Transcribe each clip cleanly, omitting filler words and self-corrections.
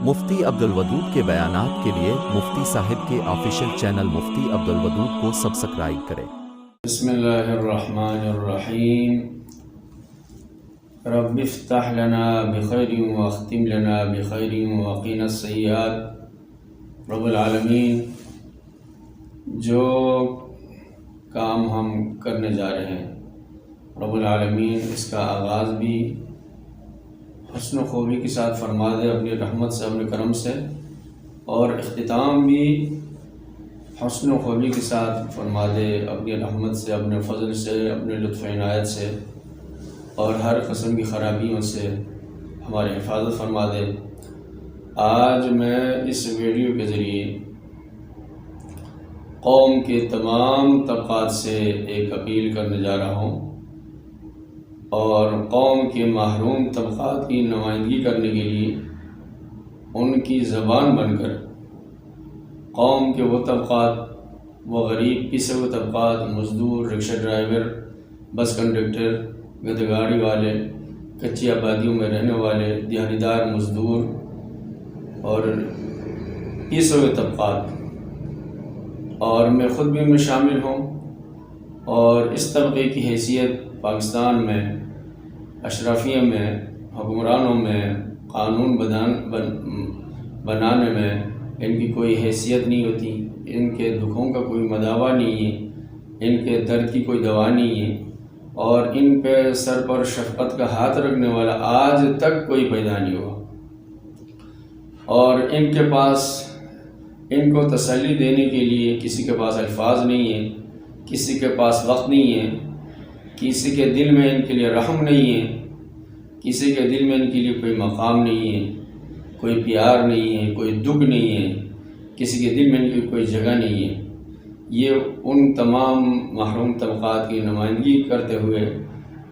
مفتی عبدالودود کے بیانات کے لیے مفتی صاحب کے آفیشیل چینل مفتی عبدالودود کو سبسکرائب کریں۔ بسم اللہ الرحمن الرحیم۔ رب افتح لنا بخیر واختم لنا بخیر وقنا السیئات۔ رب العالمین، جو کام ہم کرنے جا رہے ہیں رب العالمین اس کا آغاز بھی حسن و خوبی کے ساتھ فرما دے اپنی رحمت سے، اپنے کرم سے، اور اختتام بھی حسن و خوبی کے ساتھ فرما دے اپنی رحمت سے، اپنے فضل سے، اپنے لطف عنایت سے، اور ہر قسم کی خرابیوں سے ہماری حفاظت فرما دے۔ آج میں اس ویڈیو کے ذریعے قوم کے تمام طبقات سے ایک اپیل کرنے جا رہا ہوں، اور قوم کے محروم طبقات کی نمائندگی کرنے کے لیے ان کی زبان بن کر قوم کے وہ طبقات، وہ غریب پسے ہوئے طبقات، مزدور، رکشہ ڈرائیور، بس کنڈکٹر، گدے گاڑی والے، کچی آبادیوں میں رہنے والے، دیہاڑی دار مزدور اور پسے ہوئے طبقات، اور میں خود بھی میں شامل ہوں، اور اس طبقے کی حیثیت پاکستان میں اشرافیہ میں، حکمرانوں میں، قانون بنانے میں ان کی کوئی حیثیت نہیں ہوتی، ان کے دکھوں کا کوئی مداوا نہیں ہے، ان کے درد کی کوئی دوا نہیں ہے، اور ان پہ سر پر شفقت کا ہاتھ رکھنے والا آج تک کوئی پیدا نہیں ہوا، اور ان کے پاس ان کو تسلی دینے کے لیے کسی کے پاس الفاظ نہیں ہیں، کسی کے پاس وقت نہیں ہے، کسی کے دل میں ان کے لیے رحم نہیں ہے، کسی کے دل میں ان کے لیے کوئی مقام نہیں ہے، کوئی پیار نہیں ہے، کوئی دکھ نہیں ہے، کسی کے دل میں ان کی کوئی جگہ نہیں ہے۔ یہ ان تمام محروم طبقات کی نمائندگی کرتے ہوئے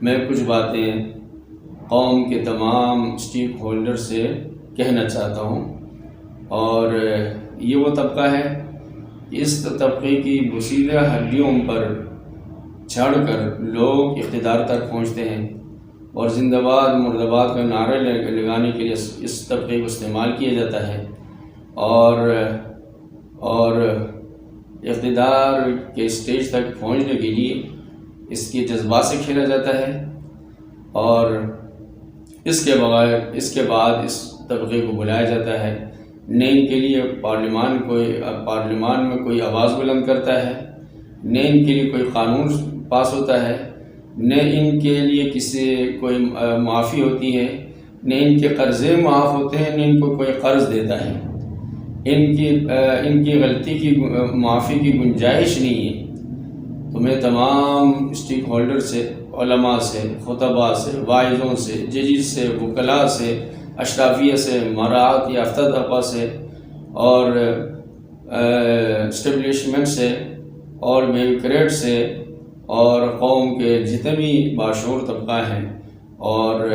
میں کچھ باتیں قوم کے تمام اسٹیک ہولڈر سے کہنا چاہتا ہوں، اور یہ وہ طبقہ ہے، اس طبقے کی بوسیدہ ہڈیوں پر چڑھ کر لوگ اقتدار تک پہنچتے ہیں، اور زندہ باد مرد آباد کا نعرہ لگانے کے لیے اس طبقے کو استعمال کیا جاتا ہے، اور اقتدار کے اسٹیج تک پہنچنے کے لیے اس کے جذبات سے کھیلا جاتا ہے، اور اس کے بعد اس طبقے کو بلایا جاتا ہے، نہ ان کے لیے پارلیمان میں کوئی آواز بلند کرتا ہے، نہ ان کے لیے کوئی قانون پاس ہوتا ہے، نہ ان کے لیے کوئی معافی ہوتی ہے، نہ ان کے قرضے معاف ہوتے ہیں، نہ ان کو کوئی قرض دیتا ہے، ان کی غلطی کی معافی کی گنجائش نہیں ہے۔ تو میں تمام اسٹیک ہولڈر سے، علماء سے، خطباء سے، واعظوں سے، ججز سے، وکلاء سے، اشرافیہ سے، مراعات یافتہ طبقہ سے، اور اسٹیبلشمنٹ سے، اور بیوروکریٹ سے، اور قوم کے جتنے بھی باشعور طبقہ ہیں، اور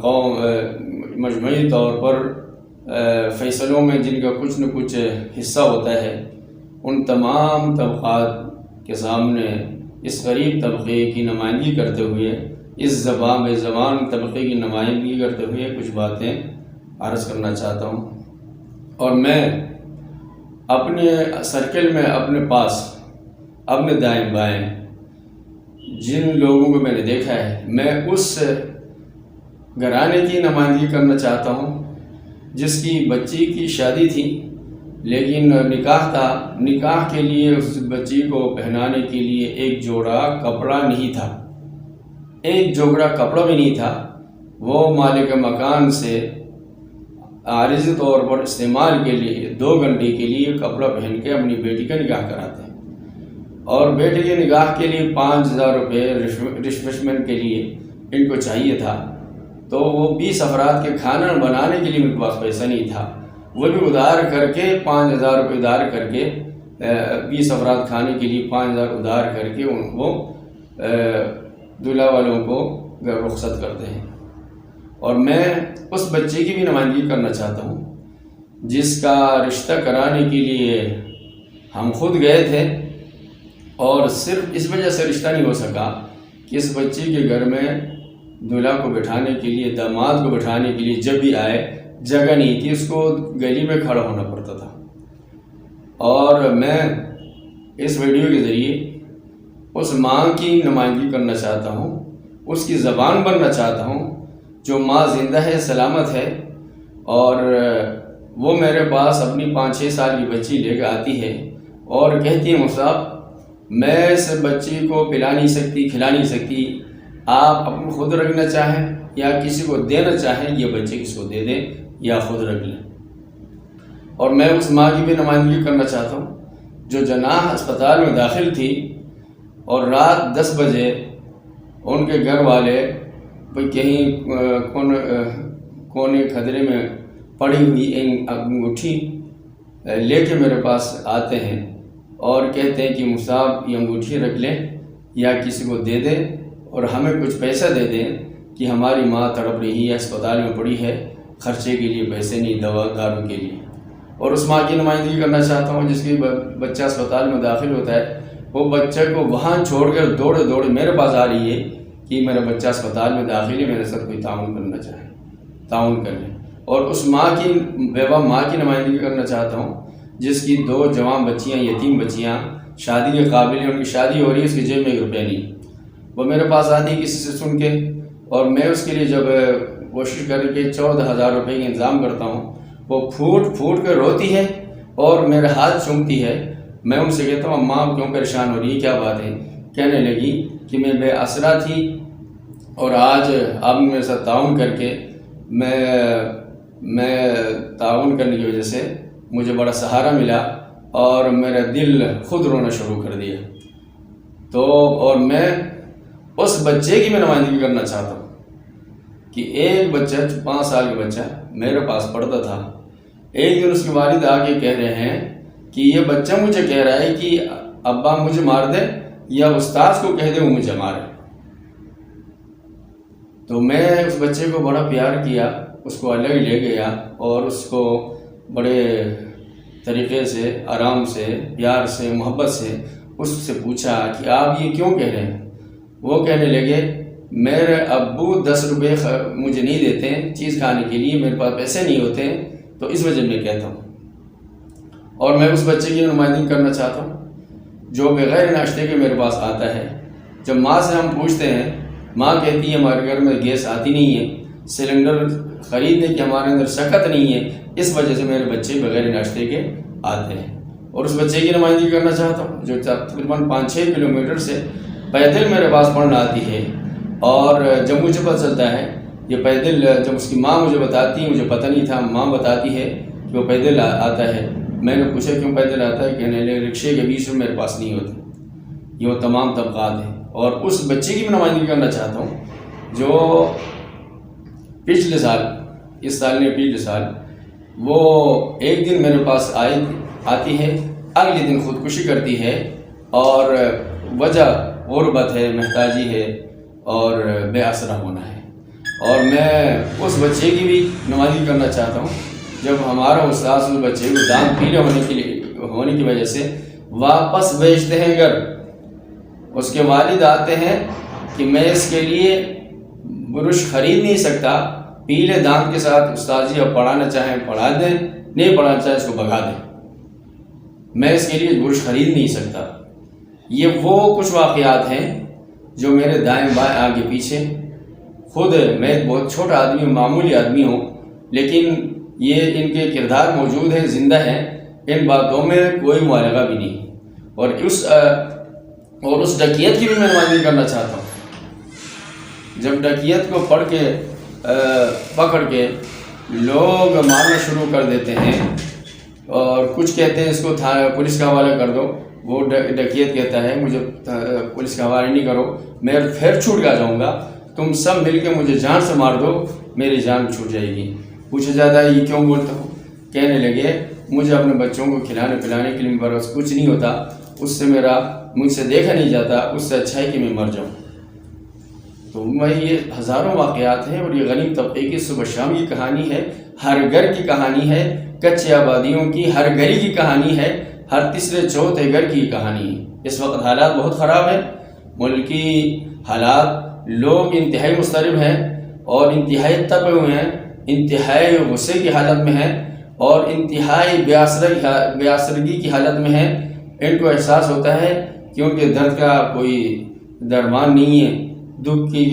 قوم مجموعی طور پر فیصلوں میں جن کا کچھ نہ کچھ حصہ ہوتا ہے، ان تمام طبقات کے سامنے اس غریب طبقے کی نمائندگی کرتے ہوئے، اس زبان طبقے کی نمائندگی کرتے ہوئے کچھ باتیں عرض کرنا چاہتا ہوں۔ اور میں اپنے سرکل میں، اپنے پاس، اپنے دائیں بائیں جن لوگوں کو میں نے دیکھا ہے، میں اس گھرانے کی نمائندگی کرنا چاہتا ہوں جس کی بچی کی شادی تھی، لیکن نکاح تھا، نکاح کے لیے اس بچی کو پہنانے کے لیے ایک جوڑا کپڑا نہیں تھا، ایک جوڑا کپڑا بھی نہیں تھا۔ وہ مالک مکان سے عارضی طور پر استعمال کے لیے 2 گھنٹے کے لیے کپڑا پہن کے اپنی بیٹی کا نکاح کراتے ہیں، اور بیٹے کے نکاح کے لیے 5,000 روپے ریفریشمنٹ کے لیے ان کو چاہیے تھا، تو وہ 20 افراد کے کھانا بنانے کے لیے ان کے پاس پیسہ نہیں تھا، وہ بھی ادھار کر کے 5,000 روپے ادھار کر کے 20 افراد کھانے کے لیے 5,000 ادھار کر کے ان کو دلہا والوں کو رخصت کرتے ہیں۔ اور میں اس بچے کی بھی نمائندگی کرنا چاہتا ہوں جس کا رشتہ کرانے کے لیے ہم خود گئے تھے، اور صرف اس وجہ سے رشتہ نہیں ہو سکا کہ اس بچی کے گھر میں دولہا کو بٹھانے کے لیے، داماد کو بٹھانے کے لیے جب بھی آئے جگہ نہیں تھی، اس کو گلی میں کھڑا ہونا پڑتا تھا۔ اور میں اس ویڈیو کے ذریعے اس ماں کی نمائندگی کرنا چاہتا ہوں، اس کی زبان بننا چاہتا ہوں، جو ماں زندہ ہے، سلامت ہے، اور وہ میرے پاس اپنی 5-6 سال کی بچی لے کے آتی ہے اور کہتی ہے مصعب میں اس بچی کو پلا نہیں سکتی، کھلا نہیں سکتی، آپ اپنے خود رکھنا چاہیں یا کسی کو دینا چاہیں، یہ بچے کسی کو دے دیں یا خود رکھ لیں۔ اور میں اس ماں کی بھی نمائندگی کرنا چاہتا ہوں جو جناح اسپتال میں داخل تھی اور رات 10 بجے ان کے گھر والے کہیں کونے خدرے میں پڑی ہوئی انگوٹھی لے کے میرے پاس آتے ہیں اور کہتے ہیں کہ مصعب یہ انگوٹھی رکھ لیں یا کسی کو دے دیں اور ہمیں کچھ پیسہ دے دیں کہ ہماری ماں تڑپ رہی ہے، اسپتال میں پڑی ہے، خرچے کے لیے پیسے نہیں، دوا دارو کے لیے۔ اور اس ماں کی نمائندگی کرنا چاہتا ہوں جس کی بچہ اسپتال میں داخل ہوتا ہے، وہ بچے کو وہاں چھوڑ کر دوڑے دوڑے میرے پاس آ رہی ہے کہ میرا بچہ اسپتال میں داخل ہے، میرے ساتھ کوئی تعاون کرنا چاہے، تعاون کر لیں۔ اور اس ماں کی بیوہ ماں کی نمائندگی کرنا چاہتا ہوں جس کی 2 جوان بچیاں، یتیم بچیاں شادی کے قابل ہیں، ان کی شادی ہو رہی ہے، اس کی جیب میں 1 روپیہ نہیں، وہ میرے پاس آتی ہے کسی سے سن کے، اور میں اس کے لیے جب کوشش کر کے 14,000 روپے کا انتظام کرتا ہوں، وہ پھوٹ پھوٹ کر روتی ہے اور میرے ہاتھ چومتی ہے۔ میں ان سے کہتا ہوں ماں کیوں پریشان ہو رہی ہے، کیا بات ہے؟ کہنے لگی کہ میں بے آسرا تھی اور آج آپ نے میرے ساتھ تعاون کر کے میں تعاون کرنے کی وجہ سے مجھے بڑا سہارا ملا اور میرا دل خود رونا شروع کر دیا۔ تو اور میں اس بچے کی میں نمائندگی کرنا چاہتا ہوں کہ ایک بچہ 5 سال کا بچہ میرے پاس پڑھتا تھا، ایک دن اس کے والد آ کے کہہ رہے ہیں کہ یہ بچہ مجھے کہہ رہا ہے کہ ابا مجھے مار دے یا استاذ کو کہہ دے وہ مجھے مارے۔ تو میں اس بچے کو بڑا پیار کیا، اس کو الگ لے گیا اور اس کو بڑے طریقے سے، آرام سے، پیار سے، محبت سے اس سے پوچھا کہ آپ یہ کیوں کہہ رہے ہیں؟ وہ کہنے لگے میرے ابو 10 روپے مجھے نہیں دیتے ہیں چیز کھانے کے لیے، میرے پاس پیسے نہیں ہوتے ہیں، تو اس وجہ میں کہتا ہوں۔ اور میں اس بچے کی نمائندگی کرنا چاہتا ہوں جو بغیر ناشتے کے میرے پاس آتا ہے۔ جب ماں سے ہم پوچھتے ہیں، ماں کہتی ہے ہمارے گھر میں گیس آتی نہیں ہے، سلنڈر خریدنے کی ہمارے اندر شکت نہیں ہے، اس وجہ سے میرے بچے بغیر ناشتے کے آتے ہیں۔ اور اس بچے کی نمائندگی کرنا چاہتا ہوں جو تقریباً 5-6 کلومیٹر سے پیدل میرے پاس پڑھنا آتی ہے، اور جب مجھے پتہ چلتا ہے یہ پیدل، جب اس کی ماں مجھے بتاتی ہے، مجھے پتہ نہیں تھا، ماں بتاتی ہے کہ وہ پیدل آتا ہے۔ میں نے پوچھا کیوں پیدل آتا ہے؟ کہنے لگے رکشے کے 20 روپے میرے پاس نہیں ہوتے۔ یہ وہ تمام طبقات ہیں۔ اور اس بچے کی بھی نمائندگی کرنا چاہتا ہوں جو پچھلے سال، اس سال نہیں پچھلے سال، وہ ایک دن میرے پاس آتی ہے، اگلے دن خودکشی کرتی ہے، اور وجہ غربت ہے، محتاجی ہے اور بے آسرا ہونا ہے۔ اور میں اس بچے کی بھی نمائندگی کرنا چاہتا ہوں جب ہمارا استاذ اس بچے کو دانت پیلے ہونے کی وجہ سے واپس بھیجتے ہیں گھر، اس کے والد آتے ہیں کہ میں اس کے لیے برش خرید نہیں سکتا، پیلے دانت کے ساتھ استاذ جی اب پڑھانا چاہیں پڑھا دیں، نہیں پڑھانا چاہیں اس کو بھگا دیں، میں اس کے لیے برش خرید نہیں سکتا۔ یہ وہ کچھ واقعات ہیں جو میرے دائیں بائیں آگے پیچھے، خود میں بہت چھوٹا آدمی ہوں، معمولی آدمی ہوں، لیکن یہ ان کے کردار موجود ہیں، زندہ ہیں، ان باتوں میں کوئی مبالغہ بھی نہیں۔ اور اس ڈکیت کی بھی میں نمائندگی کرنا چاہتا ہوں۔ جب ڈکیت کو پکڑ کے لوگ مارنا شروع کر دیتے ہیں اور کچھ کہتے ہیں اس کو پولیس کا حوالہ کر دو، وہ ڈکیت کہتا ہے مجھے پولیس کا حوالہ نہیں کرو، میں پھر چھوٹ کا جاؤں گا، تم سب مل کے مجھے جان سے مار دو، میری جان چھوٹ جائے گی۔ پوچھا جاتا ہے یہ کیوں بولتا ہوں؟ کہنے لگے مجھے اپنے بچوں کو کھلانے پلانے کے لیے برس کچھ نہیں ہوتا، اس سے مجھ سے دیکھا نہیں جاتا، اس سے اچھا ہے کہ میں مر جاؤں۔ تو یہ ہزاروں واقعات ہیں، اور یہ غریب طبقے کی صبح شام کی کہانی ہے، ہر گھر کی کہانی ہے، کچی آبادیوں کی، ہر گلی کی کہانی ہے، ہر تیسرے چوتھے گھر کی کہانی ہے۔ اس وقت حالات بہت خراب ہیں، ملکی حالات، لوگ انتہائی مضطرب ہیں اور انتہائی تپے ہوئے ہیں، انتہائی غصے کی حالت میں ہیں اور انتہائی بے اثرگی کی حالت میں ہیں۔ ان کو احساس ہوتا ہے کہ ان کے درد کا کوئی درمان نہیں ہے، دکھ کی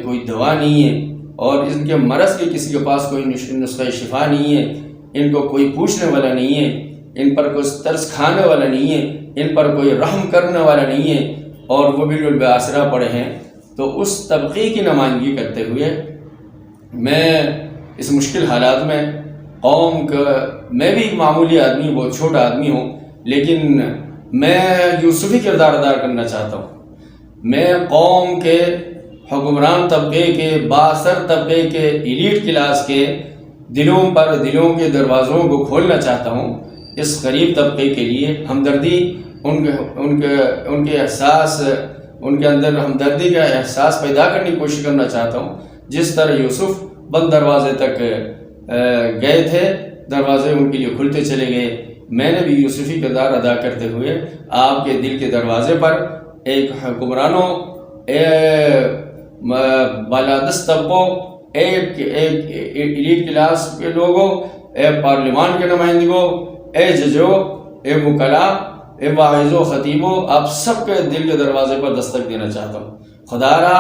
کوئی دوا نہیں ہے، اور ان کے مرض کے کسی کے پاس کوئی نسخہ شفا نہیں ہے، ان کو کوئی پوچھنے والا نہیں ہے، ان پر کوئی ترس کھانے والا نہیں ہے، ان پر کوئی رحم کرنے والا نہیں ہے، اور وہ بالکل بے آسرا پڑے ہیں۔ تو اس طبقے کی نمائندگی کرتے ہوئے میں اس مشکل حالات میں قوم کا، میں بھی ایک معمولی آدمی، بہت چھوٹا آدمی ہوں، لیکن میں یوسفی کردار ادا کرنا چاہتا ہوں۔ میں قوم کے حکمران طبقے کے، بااثر طبقے کے، ایلیٹ کلاس کے دلوں کے دروازوں کو کھولنا چاہتا ہوں۔ اس غریب طبقے کے لیے ہمدردی، ان کے احساس، ان کے اندر ہمدردی کا احساس پیدا کرنے کی کوشش کرنا چاہتا ہوں۔ جس طرح یوسف بند دروازے تک گئے تھے، دروازے ان کے لیے کھلتے چلے گئے، میں نے بھی یوسفی کردار ادا کرتے ہوئے آپ کے دل کے دروازے پر ایک حکمرانوں، بالادست طبقوں، ایک ایلیٹ کلاس کے لوگوں، پارلیمان کے نمائندگوں، ججوں، وکلاء، واعظوں، خطیبوں، آپ سب کے دل کے دروازے پر دستک دینا چاہتا ہوں۔ خدا را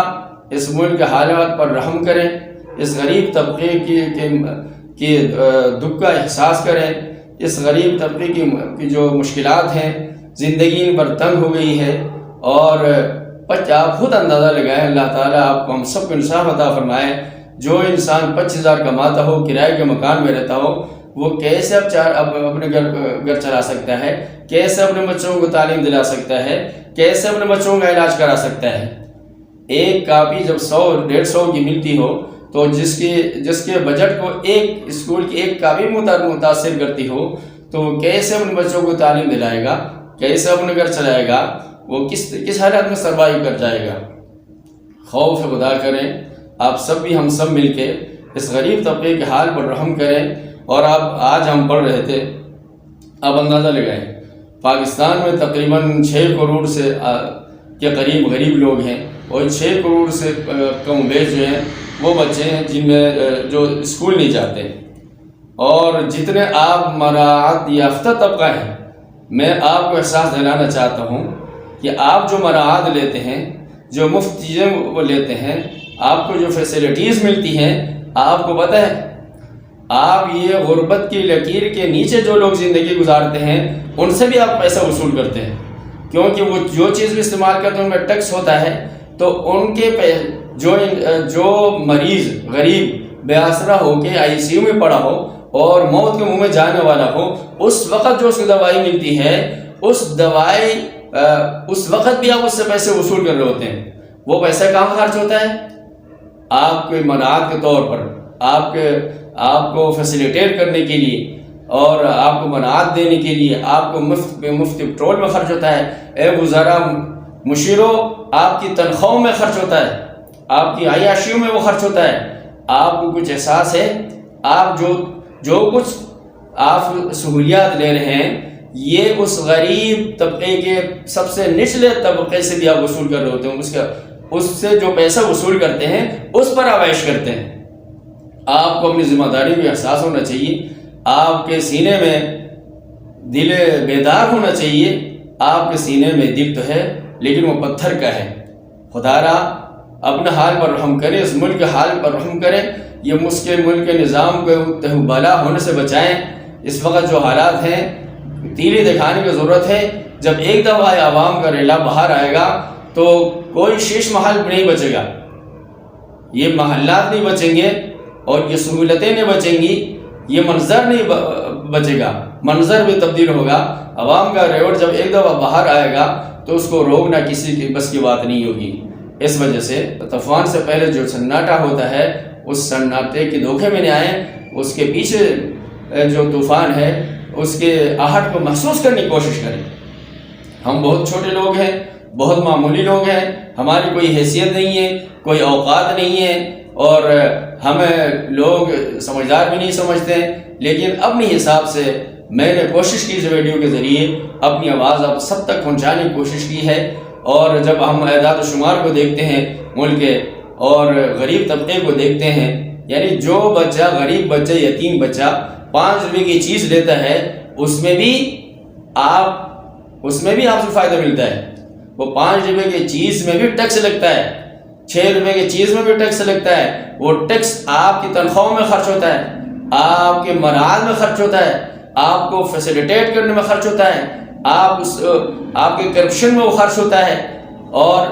اس ملک کے حالات پر رحم کریں، اس غریب طبقے کی دکھ کا احساس کریں، اس غریب طبقے کی جو مشکلات ہیں، زندگی ان پر تنگ ہو گئی ہے، اور آپ خود اندازہ لگائیں، اللہ تعالیٰ آپ کو ہم سب کو انصاف عطا فرمائے۔ جو انسان 25,000 کماتا ہو، کرائے کے مکان میں رہتا ہو، وہ کیسے اب اپنے گھر چلا سکتا ہے؟ کیسے اپنے بچوں کو تعلیم دلا سکتا ہے؟ کیسے اپنے بچوں کا علاج کرا سکتا ہے؟ ایک کاپی جب 100-150 کی ملتی ہو، تو جس کے بجٹ کو ایک اسکول کی ایک کاپی متاثر کرتی ہو، تو وہ کیسے اپنے بچوں کو تعلیم دلائے گا؟ کیسے اپنے گھر چلائے گا؟ وہ کس حالت میں سروائیو کر جائے گا؟ خوف خدا کریں، آپ سب بھی، ہم سب مل کے اس غریب طبقے کے حال پر رحم کریں۔ اور آج ہم پڑھ رہے تھے، اب اندازہ لگائیں، پاکستان میں تقریباً 6 کروڑ سے کے قریب غریب لوگ ہیں، اور 6 کروڑ سے کم بیش جو ہیں وہ بچے ہیں جن میں جو اسکول نہیں جاتے۔ اور جتنے آپ مراعات یافتہ طبقہ ہیں، میں آپ کو احساس دلانا چاہتا ہوں کہ آپ جو مراعات لیتے ہیں، جو مفت چیزیں وہ لیتے ہیں، آپ کو جو فیسلٹیز ملتی ہیں، آپ کو پتہ ہے، آپ یہ غربت کی لکیر کے نیچے جو لوگ زندگی گزارتے ہیں، ان سے بھی آپ پیسہ وصول کرتے ہیں، کیونکہ وہ جو چیز بھی استعمال کرتے ہیں ان میں ٹیکس ہوتا ہے۔ تو ان کے جو مریض غریب بے آسرا ہو کے ICU میں پڑا ہو اور موت کے منہ میں جانے والا ہو، اس وقت جو اس کو دوائی ملتی ہے، اس وقت بھی آپ اس سے پیسے وصول کر رہے ہوتے ہیں۔ وہ پیسہ کہاں خرچ ہوتا ہے؟ آپ کے مناعات کے طور پر، آپ کو فیسیلیٹیٹ کرنے کے لیے، اور آپ کو مناعات دینے کے لیے، آپ کو مفت پٹرول میں خرچ ہوتا ہے۔ اے وزراء، مشیروں، آپ کی تنخواہوں میں خرچ ہوتا ہے، آپ کی عیاشیوں میں وہ خرچ ہوتا ہے۔ آپ کو کچھ احساس ہے؟ آپ جو کچھ آپ سہولیات لے رہے ہیں، یہ اس غریب طبقے کے سب سے نچلے طبقے سے بھی آپ وصول کر رہے ہوتے ہیں۔ اس سے جو پیسہ وصول کرتے ہیں، اس پر آپ عیش کرتے ہیں۔ آپ کو اپنی ذمہ داری کا احساس ہونا چاہیے، آپ کے سینے میں دل بیدار ہونا چاہیے۔ آپ کے سینے میں دل تو ہے، لیکن وہ پتھر کا ہے۔ خدا را اپنے حال پر رحم کرے، اس ملک کے حال پر رحم کرے، یہ ملک کے نظام کو تہوبالا ہونے سے بچائیں۔ اس وقت جو حالات ہیں، تیلی دکھانے کی ضرورت ہے۔ جب ایک دفعہ عوام کا ریلا باہر آئے گا تو کوئی شیش محل نہیں بچے گا، یہ محلات نہیں بچیں گے، اور یہ سہولتیں نہیں بچیں گی، یہ منظر نہیں بچے گا، منظر بھی تبدیل ہوگا۔ عوام کا ریوٹ جب ایک دفعہ باہر آئے گا تو اس کو روکنا کسی کی بس کی بات نہیں ہوگی۔ اس وجہ سے طوفان سے پہلے جو سناٹا ہوتا ہے، اس سناٹے کے دھوکے میں نہیں آئیں، اس کے پیچھے جو طوفان ہے اس کے آہٹ کو محسوس کرنے کی کوشش کریں۔ ہم بہت چھوٹے لوگ ہیں، بہت معمولی لوگ ہیں، ہماری کوئی حیثیت نہیں ہے، کوئی اوقات نہیں ہے، اور ہمیں لوگ سمجھدار بھی نہیں سمجھتے، لیکن اپنی حساب سے میں نے کوشش کی، اس ویڈیو کے ذریعے اپنی آواز آپ سب تک پہنچانے کی کوشش کی ہے۔ اور جب ہم اعداد و شمار کو دیکھتے ہیں ملک کے، اور غریب طبقے کو دیکھتے ہیں، یعنی جو بچہ غریب بچہ یتیم بچہ 5 روپے کی چیز لیتا ہے اس میں بھی آپ سے فائدہ ملتا ہے. وہ 5 روپے کی چیز میں بھی ٹیکس لگتا ہے, 6 روپے کی چیز میں بھی ٹیکس لگتا ہے. وہ ٹیکس آپ کی تنخواہوں میں خرچ ہوتا ہے, آپ کے مراحل میں خرچ ہوتا ہے, آپ کو فیسیلیٹیٹ کرنے میں خرچ ہوتا ہے, آپ کے کرپشن میں وہ خرچ ہوتا ہے, اور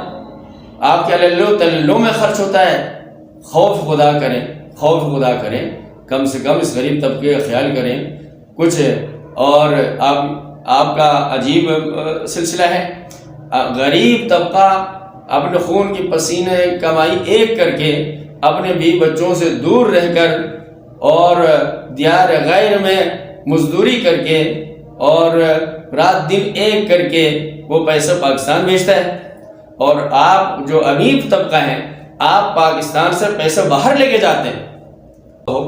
آپ کے تللو میں خرچ ہوتا ہے. خوف خدا کریں, کم سے کم اس غریب طبقے کا خیال کریں کچھ. اور آپ کا عجیب سلسلہ ہے, غریب طبقہ اپنے خون کی پسینے کمائی ایک کر کے اپنے بیوی بچوں سے دور رہ کر اور دیار غیر میں مزدوری کر کے اور رات دن ایک کر کے وہ پیسہ پاکستان بھیجتا ہے. اور آپ جو امیر طبقہ ہیں آپ پاکستان سے پیسہ باہر لے کے جاتے ہیں.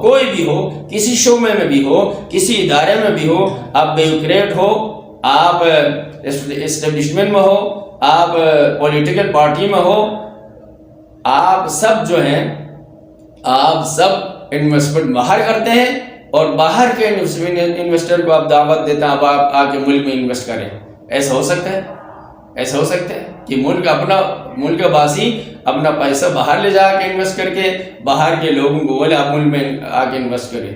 کوئی بھی ہو, کسی شعبے میں بھی ہو, کسی ادارے میں بھی ہو, آپ بیوروکریٹ ہو, آپ اسٹیبلشمنٹ میں ہو, آپ پولیٹیکل پارٹی میں ہو, آپ سب جو ہیں آپ سب انویسٹمنٹ باہر کرتے ہیں, اور باہر کے انویسٹر کو آپ دعوت دیتے ہیں آپ آ کے ملک میں انویسٹ کریں. ایسا ہو سکتا ہے؟ ایسا ہو سکتا ہے کہ ملک کا باسی اپنا پیسہ باہر لے جا کے انویسٹ کر کے باہر کے لوگوں کو بولے آپ ملک میں آ کے انویسٹ کریں؟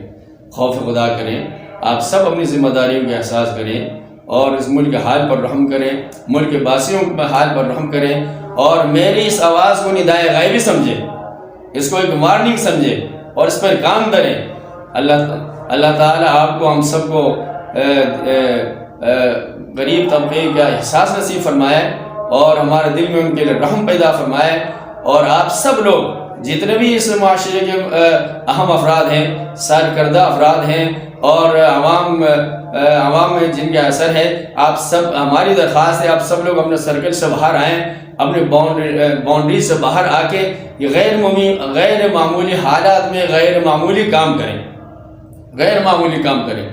خوف خدا کریں, آپ سب اپنی ذمہ داریوں کا احساس کریں اور اس ملک کے حال پر رحم کریں, ملک کے باسیوں کے حال پر رحم کریں, اور میری اس آواز کو ندائے غیبی سمجھیں, اس کو ایک وارننگ سمجھیں اور اس پر کام کریں. اللہ تعالیٰ آپ کو, ہم سب کو غریب طبقے کا احساس نصیب فرمائے اور ہمارے دل میں ان کے لیے رحم پیدا فرمائے. اور آپ سب لوگ جتنے بھی اس معاشرے کے اہم افراد ہیں, سرکردہ افراد ہیں, اور عوام میں جن کا اثر ہے, آپ سب, ہماری درخواست ہے آپ سب لوگ اپنے سرکل سے باہر آئیں, اپنے باؤنڈری سے باہر آ کے یہ غیر معمولی حالات میں غیر معمولی کام کریں.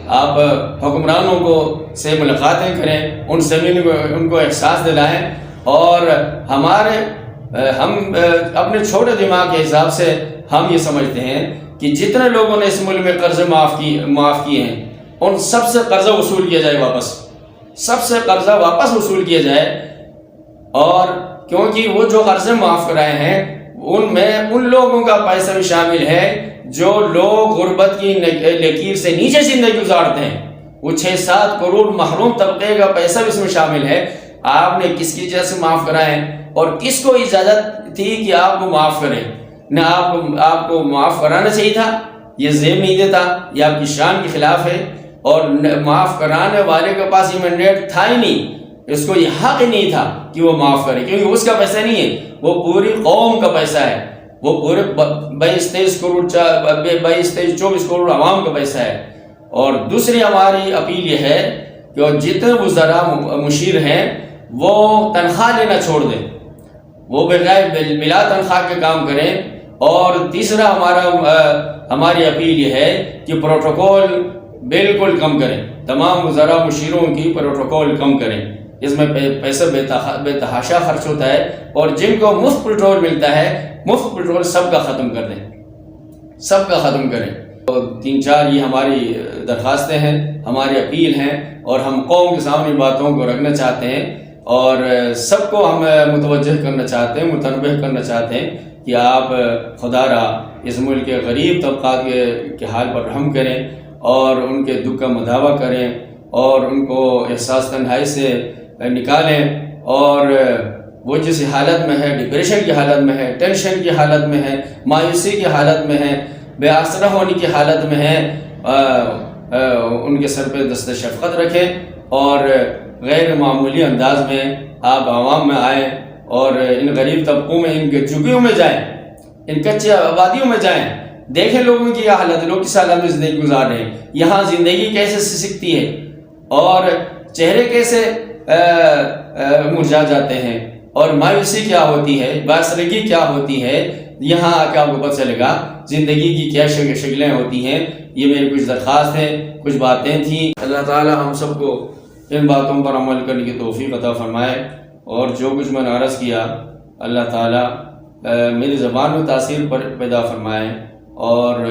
آپ حکمرانوں سے ملاقاتیں کریں, ان سے ان کو احساس دلائیں, اور ہم اپنے چھوٹے دماغ کے حساب سے ہم یہ سمجھتے ہیں کہ جتنے لوگوں نے اس ملک میں قرضے معاف کیے ہیں ان سب سے قرضہ وصول کیا جائے, واپس وصول کیا جائے. اور کیونکہ وہ جو قرضے معاف کرائے ہیں ان میں ان لوگوں کا پیسہ بھی شامل ہے جو لوگ غربت کی لکیر سے نیچے زندگی گزارتے ہیں. وہ 6-7 کروڑ محروم طبقے کا پیسہ بھی اس میں شامل ہے. آپ نے کس کی وجہ سے معاف کرائے اور کس کو اجازت تھی کہ آپ کو معاف کریں؟ نہ آپ کو معاف کرانا چاہیے تھا, یہ زیب نہیں دیتا, یہ آپ کی شان کے خلاف ہے. اور معاف کرانے والے کے پاس یہ مینڈیٹ تھا ہی نہیں, اس کو یہ حق ہی نہیں تھا کہ وہ معاف کرے, کیونکہ اس کا پیسہ نہیں ہے, وہ پوری قوم کا پیسہ ہے, وہ پورے 22-24 کروڑ عوام کا پیسہ ہے. اور دوسری ہماری اپیل یہ ہے کہ جتنے وزراء مشیر ہیں وہ تنخواہ لینا چھوڑ دیں, وہ بلا تنخواہ کے کام کریں. اور تیسرا ہماری اپیل یہ ہے کہ پروٹوکول بالکل کم کریں, تمام وزراء مشیروں کی پروٹوکول کم کریں. اس میں پیسہ بے تحاشا خرچ ہوتا ہے, اور جن کو مفت پیٹرول ملتا ہے مفت پیٹرول سب کا ختم کر دیں, سب کا ختم کریں. 3-4 یہ ہماری درخواستیں ہیں, ہماری اپیل ہیں, اور ہم قوم کے سامنے باتوں کو رکھنا چاہتے ہیں اور سب کو ہم متوجہ کرنا چاہتے ہیں, متنبہ کرنا چاہتے ہیں کہ آپ خدا را اس ملک کے غریب طبقات کے حال پر رحم کریں اور ان کے دکھ کا مداوع کریں اور ان کو احساس تنہائی سے نکالیں. اور وہ جس حالت میں ہے, ڈپریشن کی حالت میں ہے, ٹینشن کی حالت میں ہے, مایوسی کی حالت میں ہے, بے آسرا ہونے کی حالت میں ہے, ان کے سر پہ دست شفقت رکھیں اور غیر معمولی انداز میں آپ عوام میں آئیں اور ان غریب طبقوں میں, ان کے جھگیوں میں جائیں, ان کچے آبادیوں میں جائیں, دیکھیں لوگوں کی کیا حالت ہے, لوگ کس حالت میں زندگی گزار رہے ہیں, یہاں زندگی کیسے سکتی ہے اور چہرے کیسے مرجھا جاتے ہیں اور مایوسی کیا ہوتی ہے, باسرگی کیا ہوتی ہے. یہاں آ کے آپ کو پتہ چلے گا زندگی کی کیا شکلیں ہوتی ہیں. یہ میری کچھ درخواست ہیں, کچھ باتیں تھیں. اللہ تعالی ہم سب کو ان باتوں پر عمل کرنے کی توفیق عطا فرمائے, اور جو کچھ میں نے عرض کیا اللہ تعالی میری زبان میں تاثیر پیدا فرمائے اور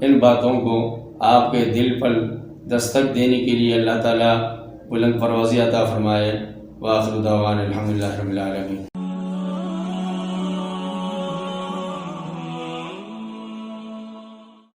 ان باتوں کو آپ کے دل پر دستک دینے کے لیے اللہ تعالیٰ بلند پروازی عطا فرمائے۔ وآخر دعوانا الحمدللہ رب العالمین۔